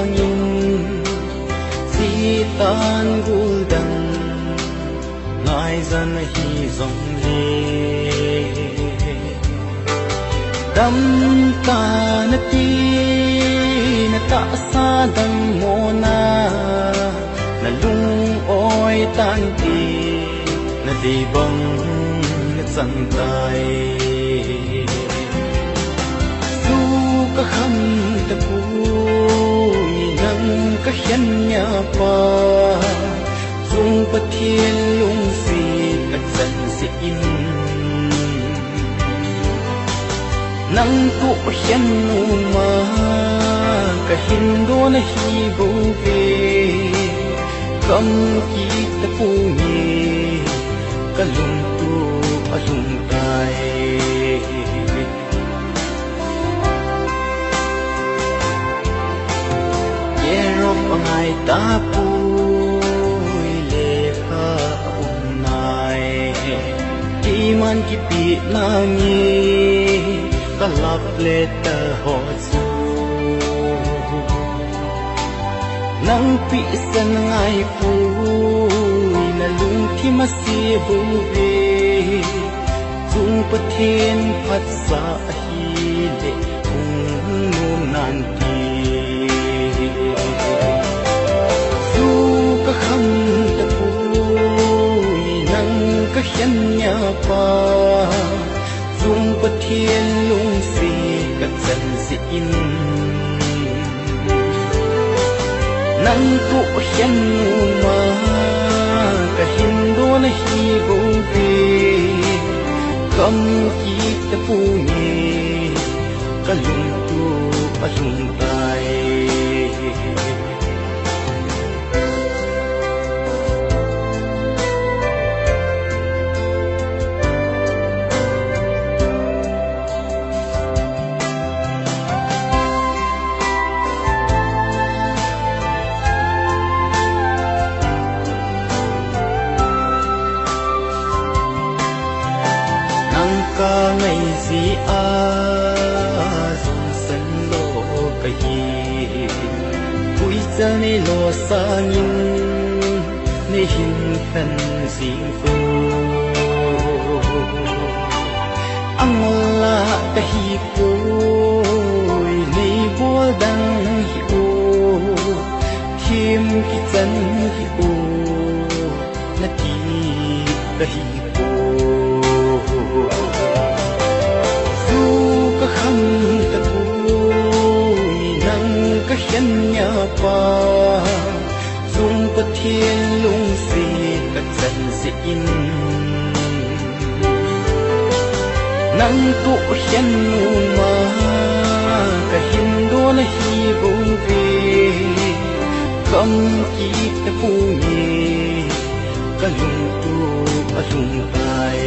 sangin si tan guldan ngai zan hi zong le dam ta na ti na ta sa dang mona na lung oi tan ti na di bang na sang tai su ka kham ta pui nang ka hian nya pa dung pa thiên lung si ka chan si in nang tu hian nu ma ka hin do na hi bu ve kam ki ta pu ni ka lung tu a lung tai ye ro pa ngai ta pu le kha un nai ki man ki pi na ni ka lap le ta ho su nang pi san ngai pu na lung thi ma si bu ve dung pa thiên phat sa hi le kung nu nan ti su ka kham ta pu nang ka hian nya pa dung pa thiên lung si ka chan si in nang tu hian nu ma ka hin do na hi bu ve kam ki ta pu ni ka lung tu a lung tai ka ngai si a zong san lo ka hi pui cha ne lo sangin ne hin khan sing fu amla ka hi ko ne bol dang hi o thim ki chan hi o na ti ka hi ko su ka kham ta pui nang ka hian nya pa dung pa thiên lung si ka chan si in nang tu hian nu ma ka hin do na hi bu ve kam ki ta pu ni ka lung tu a lung tai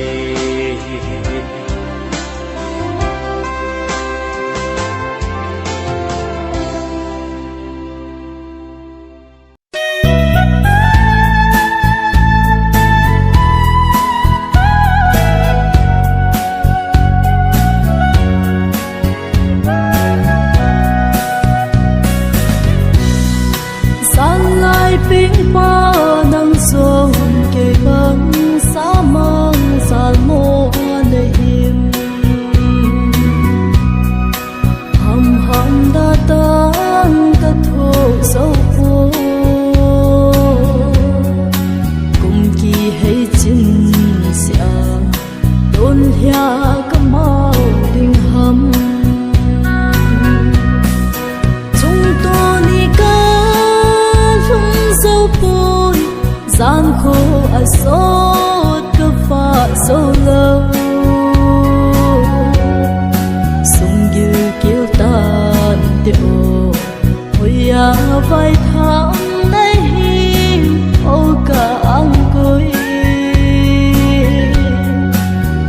vai thăm nay hiên ô cả ăn cưới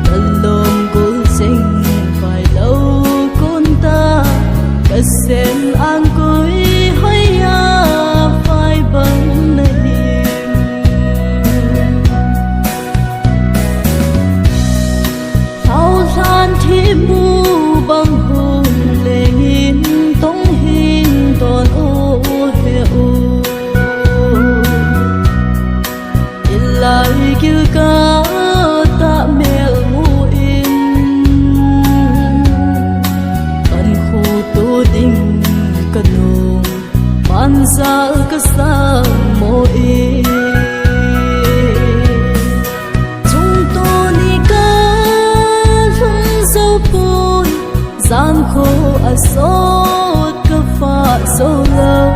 lần lom cũng sinh phải lâu con ta cả xem ăn cưới hơi phải bằng nay thao than thi bu bằng hồn lệ hiên tông hiên toàn ô giờ cứ sang mỗi chúng tôi đi cả lung dâu bùn gian khổ ở sốt cứ pha sâu lâu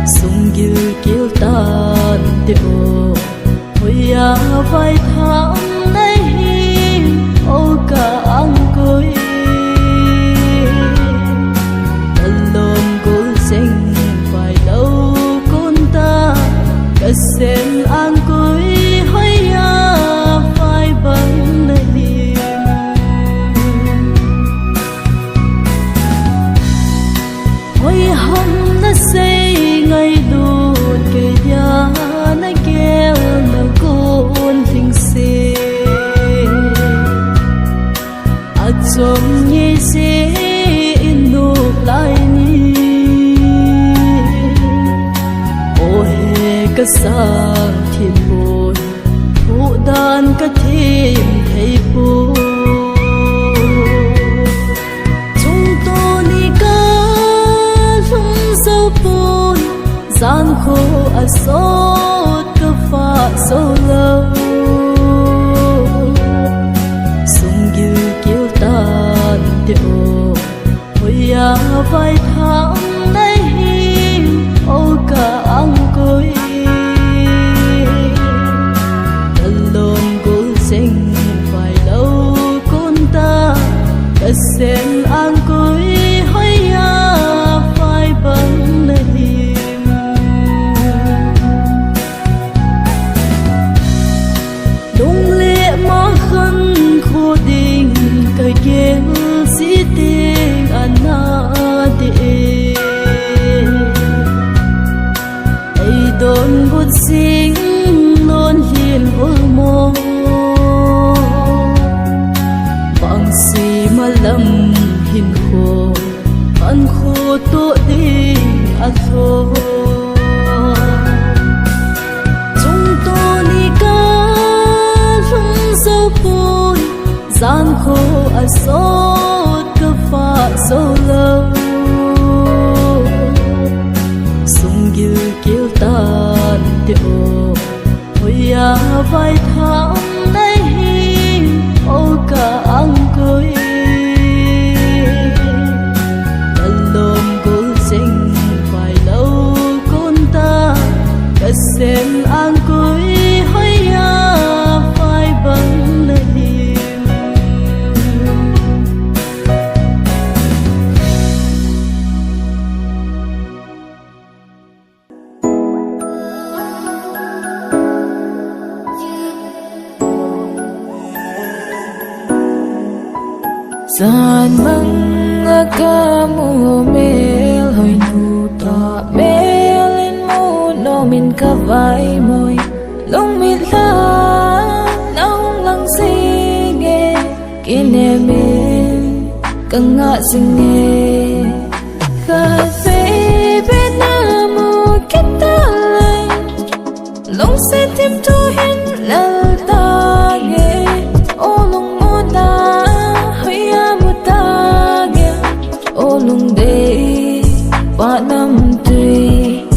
sung gil kêu tan tiêu hồi à vai thắm nay hiên ô cả ăn cười sen an cuối hơi à phai bắn nơi hiền hồi hồng đã xây ngày đốt cây giá nay kêu nở côn thình xe à chôm nhẹ xe in nụ lại cái sang thiên bồn phụ đàn cái thiên thầy bồn chúng tôi đi cả lung dâu bồn gian khổ ở sốt cứ pha sâu lâu sung gil kêu tan tiêu hồi à vai thắm nay hiên ô cả ăn cười sen an cuối hơi à phai bắn nơi hiền đông lệ má khăn khô đình cây kêu sĩ tình anh na đi ai đón bút sinh luôn hiền vô mong mà lâm hình khô ăn khô tổ đi ăn khô chúng tôi đi cả lung dâu bùn gian khô ở sốt cứ pha sâu lâu sung gil kêu tan tiêu hồi à vai thắm nay hiên ô cả ăn cười sen an cuối hơi à phai bắn nơi hiền Saan mang kamu mel hoy nuta melin mo no min ka vai moy long mit la nong lang singe kinemin kanga singe ka fe benamu kitalay long se tim to hin lal ta ge o long mo da olung de ba nam tui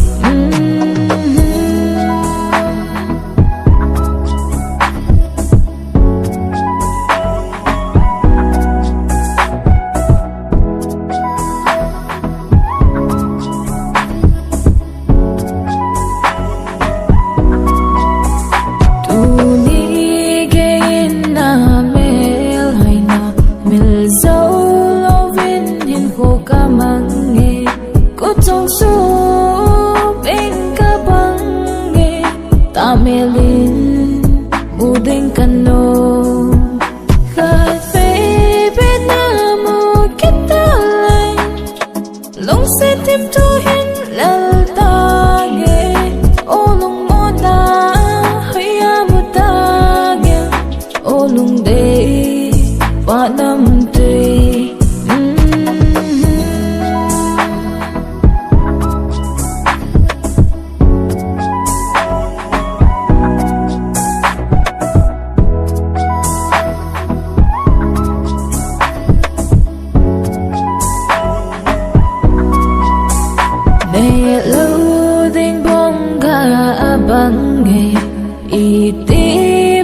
ti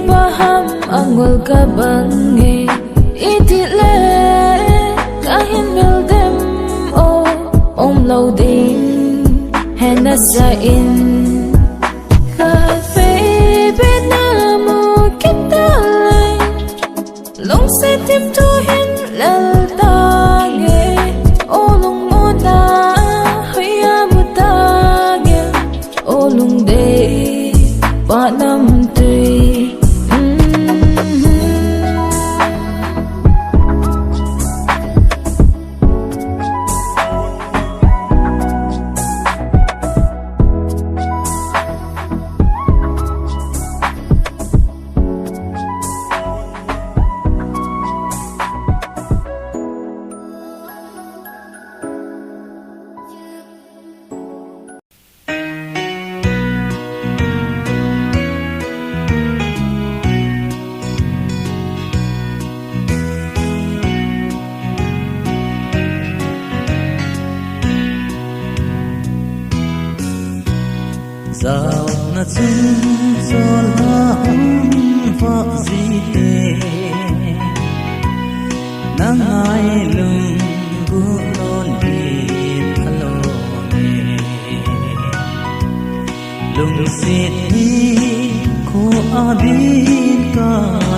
baham angul ka bange itile kahin meldem o om lo ding hena sa in cafe benamu kita lai long se tim tu hin lal ta nge o lung mo ta hoya mu ta nge o lung de ba nam tui Dạo na chung cho la vợ gì tê nắng ai lung gu lon đi thalo nè lung xịt đi cô adin ka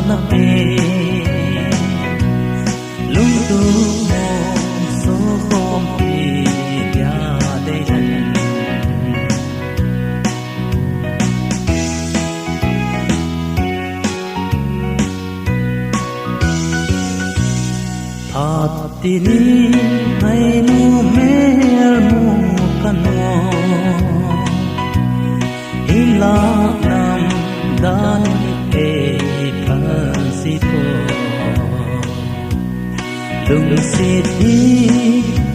na pe lung tu mo so khom pi ya de jan tini hai nu mer mu kano ila nam dan e phansi ko lung se ti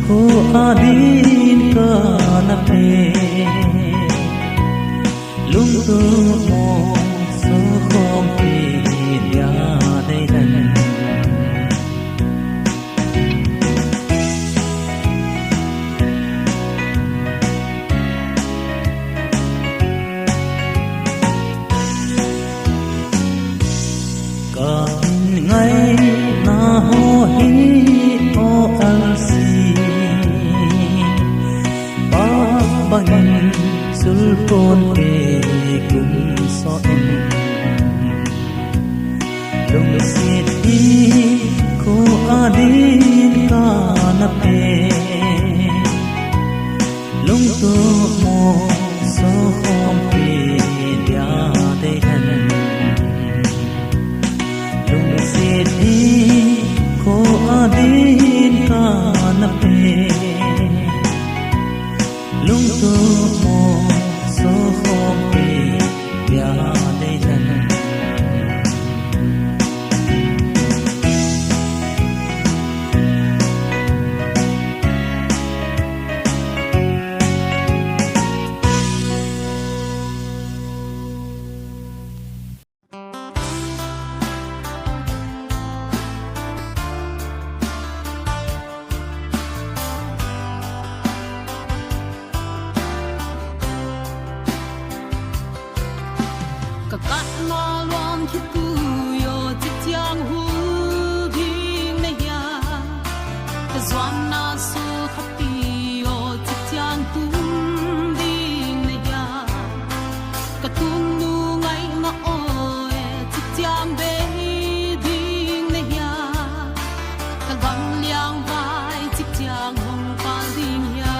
ko adin ka na pe lung tu mo so khom pi ya dai dan ngày na ho hi o al si ba bang sul pon e kum so en lung si ti ko adin ka na pe lung tu mo so khom pi ya de han Siti ko adin ka na pe lung tu mo so khom pi ya de jan Kat ma luang ki tu yo ti tiang hu ding na ya ka zwan na su khati yo ti tiang tu ding na ya ka tu nu ngai ma o ti tiang be ding na ya ka gam liang vai ti tiang hong pa ding ya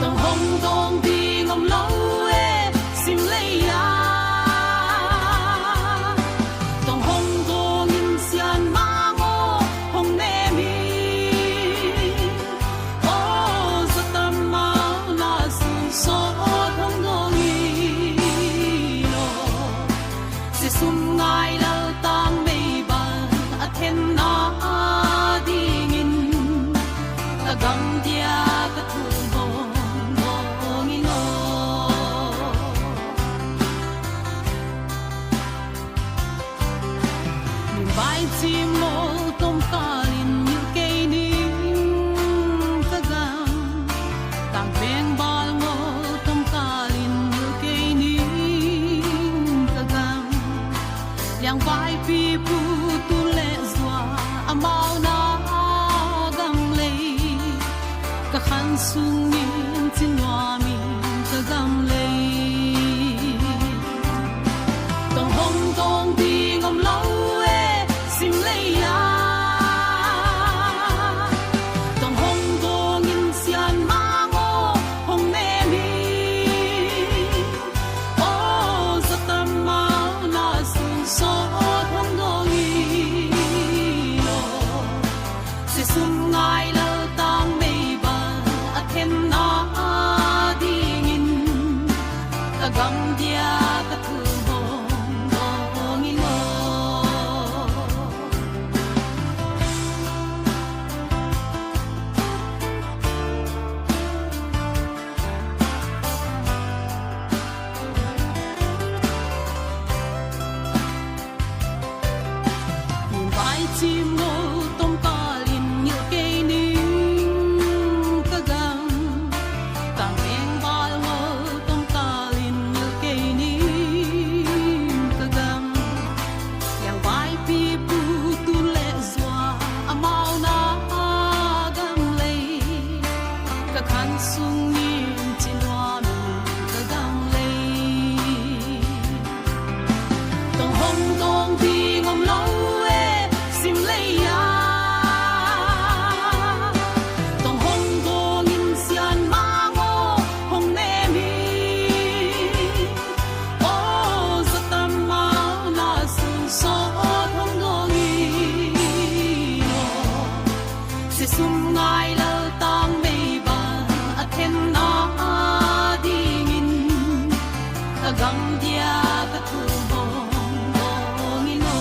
tong hong dong ding om lo sim lấy ya sung min tin hoa min ta gam lei tong hong tong đi ngom lâu e sim lei ya tong hong tong in sian ma ngo hong ne mi o zatam ma na sun so hong dong i lo se sum ngai lo tang mei ba a then na ding in ta gam dia ta thu hong dong i lo vai chim ngô tôm ta lin như cây nín ca gam tang em bao ngô tôm ta lin như cây nín ca gam yang vai pi pu tu lệ zoa amao na gam lei ca khan sung nin chin hoa min ca gam lei tong hong tong đi ngom lâu e sim lei ya tong hong tong in sian ma ngo hong ne mi o zatam ma na sun so hong dong i lo se sum ngai lo tang mei ba a then na ding in ta gam dia ka thu hong dong i lo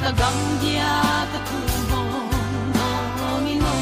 ta gam dia ka thu hong dong i lo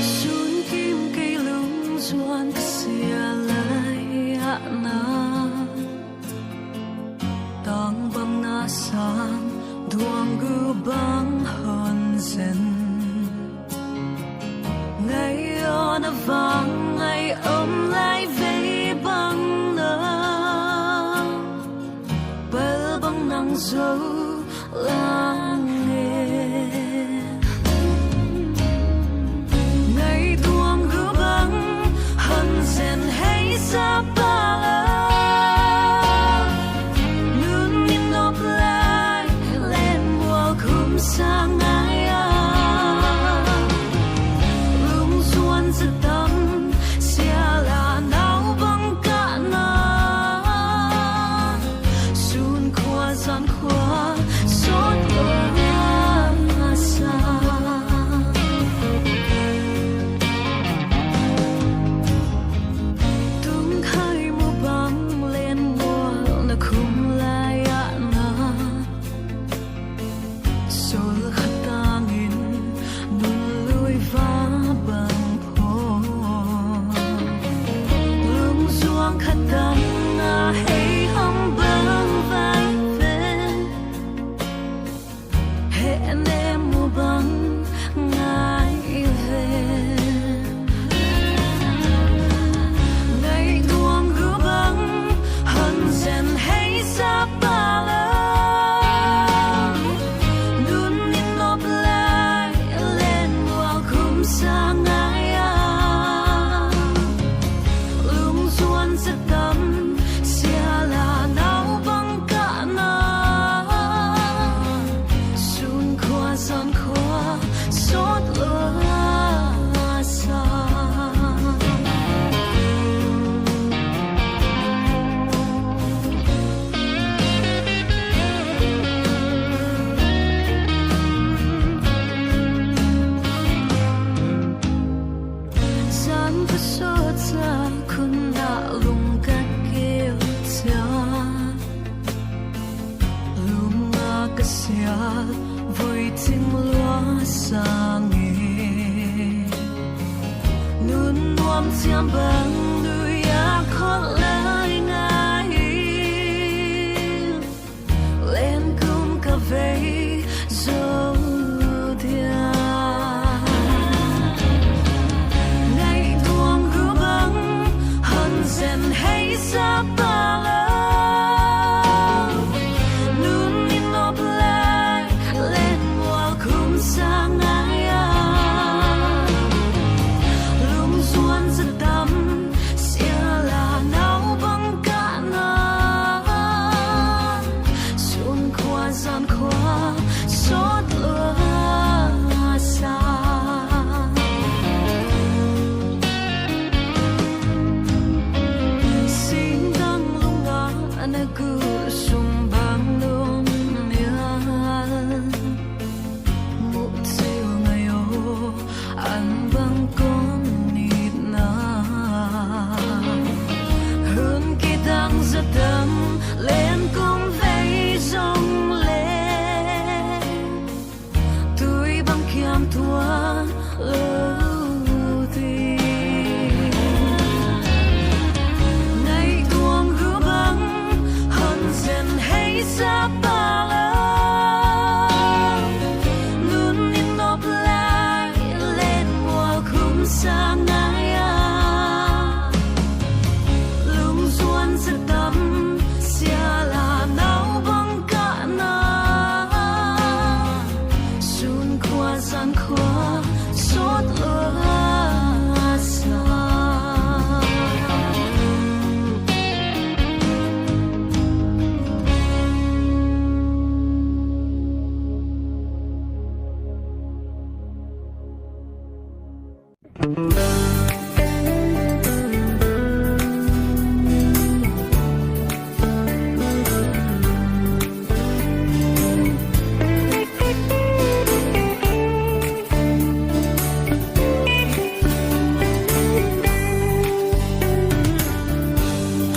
Sun kim cây lung doan xia lai na tang bang na sang duang gu bang hon zen ngày on a vang ngày lại về bang na bel bang nang dấu lang nghe ngày tuang gu bang hân sen hay sa pa la nun in nop lai lên mùa khum sang ai à lung xuân giật tâm xia là nao băng cả na sun khoa gian khoa sốt nga sa tung khai mu băng lên mùa na khum lai ya na sol khatangin nun lui va bang pho lung zuang khatang na hey hum bang vai ven cái xia vui tình loa sang nghe nun nuông chiam băng nuôi ác khó lại ngay lên cùng cà phê dâu thia ngày tuông gứa băng hân dần hay xa ta lỡ nun in nộp lại lên mùa khung sang ai lung xuân rất đậm xia là náo băng cả na xuân qua gian qua xót lửa xa xin đăng lung ngã na cứ sung băng lung miên một siêu ngày ô anh băng con nít na hơn khi đang rất đậm lên cùng vây rong lên tôi băng kiam thua lâu thì ngày tuông gứa băng hân dần hay xa ba lỡ luôn in nộp lại lên mùa khung sang ai lung xuân rất đậm xia là náo băng cả na xuân qua gian qua xót lửa xa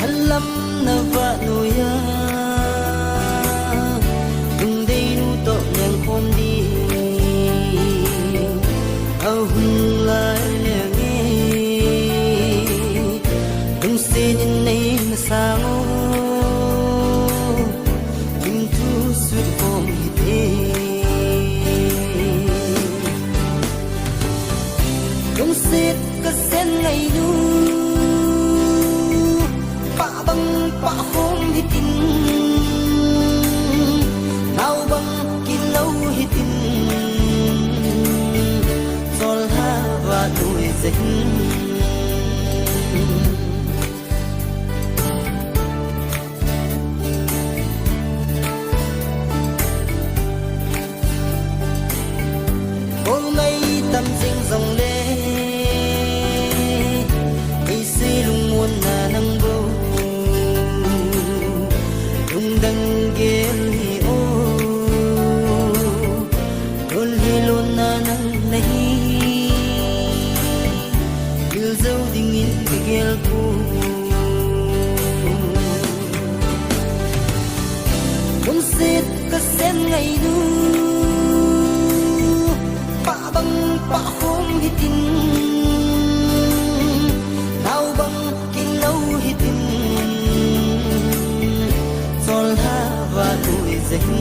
halam na va nuya tung dei nu to nyang khom di au hung lai le nge tung sin nei na sang o kim tu sut phong hi tung sit ka sen ngai nu pa hom hitin nau bang kilau hitin sol ha va nuôi dinh hôm nay tâm sinh dòng lệ ý si lung muôn na nang bô đăng ghé hi ô đôi hi luôn na nang lấy yêu dấu tình in cái ghé cô muốn xét cái sen ngày nu pa băng pa hôm hi tin nào băng kinh lâu hi tin sol ha va nuôi dinh